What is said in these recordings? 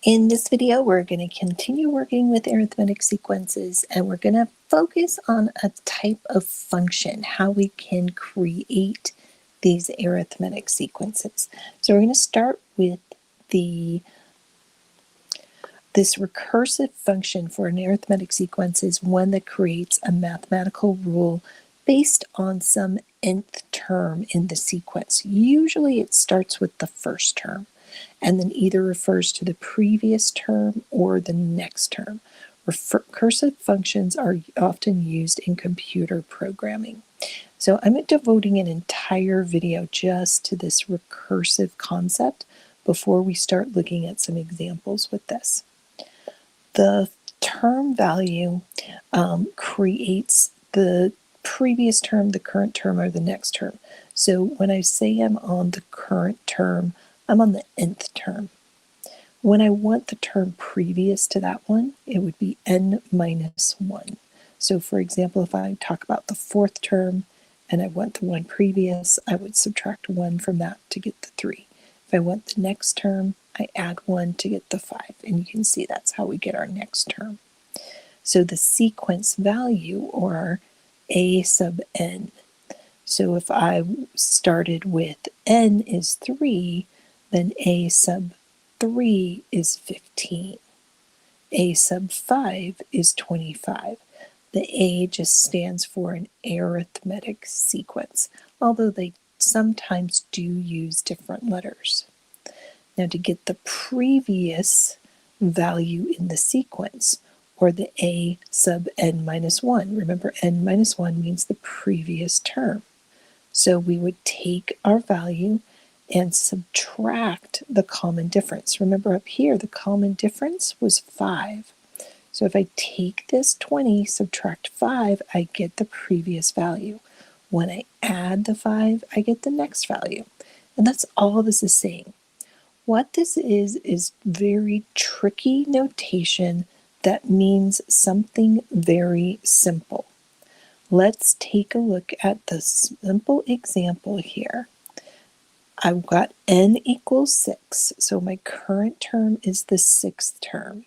In this video, we're going to continue working with arithmetic sequences, and we're going to focus on a type of function, how we can create these arithmetic sequences. So we're going to start with this recursive function for an arithmetic sequence is one that creates a mathematical rule based on some nth term in the sequence. Usually it starts with the first term and then either refers to the previous term or the next term. Recursive functions are often used in computer programming. So I'm devoting an entire video just to this recursive concept before we start looking at some examples with this. The term value creates the previous term, the current term, or the next term. So when I say I'm on the current term, I'm on the nth term. When I want the term previous to that one, it would be n minus 1. So for example, if I talk about the fourth term and I want the one previous, I would subtract 1 from that to get the 3. If I want the next term, I add 1 to get the 5. And you can see that's how we get our next term. So the sequence value, or a sub n. So if I started with n is 3, then a sub 3 is 15. A sub 5 is 25. The A just stands for an arithmetic sequence, although they sometimes do use different letters. Now to get the previous value in the sequence, or the a sub n minus 1, remember n minus 1 means the previous term. So we would take our value and subtract the common difference. Remember up here, the common difference was 5. So if I take this 20, subtract 5, I get the previous value. When I add the 5, I get the next value. And that's all this is saying. What this is very tricky notation that means something very simple. Let's take a look at the simple example here. I've got n equals 6, so my current term is the sixth term.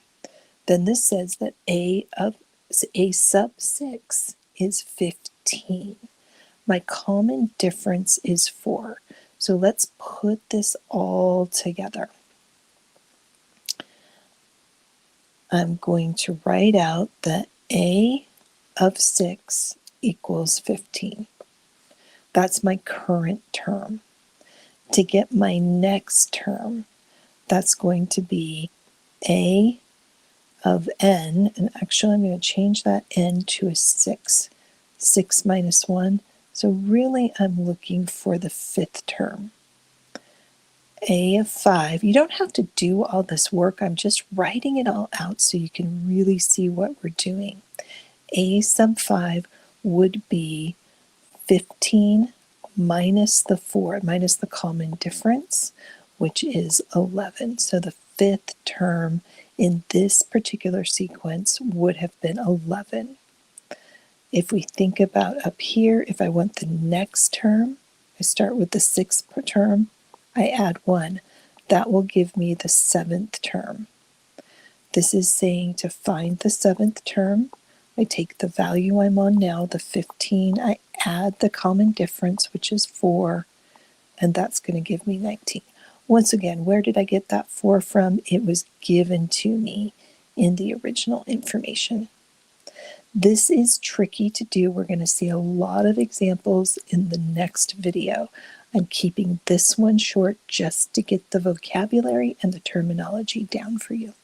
Then this says that a sub 6 is 15. My common difference is 4. So let's put this all together. I'm going to write out that a of 6 equals 15. That's my current term. To get my next term, that's going to be a of n, and actually I'm going to change that n to a 6. 6 minus 1. So really I'm looking for the fifth term. A of 5. You don't have to do all this work. I'm just writing it all out so you can really see what we're doing. A sub 5 would be 15 minus the 4, minus the common difference, which is 11. So the fifth term in this particular sequence would have been 11. If we think about up here, if I want the next term, I start with the sixth term, I add 1. That will give me the seventh term. This is saying to find the seventh term, I take the value I'm on now, the 15, I add the common difference, which is 4, and that's going to give me 19. Once again, where did I get that 4 from? It was given to me in the original information. This is tricky to do. We're going to see a lot of examples in the next video. I'm keeping this one short just to get the vocabulary and the terminology down for you.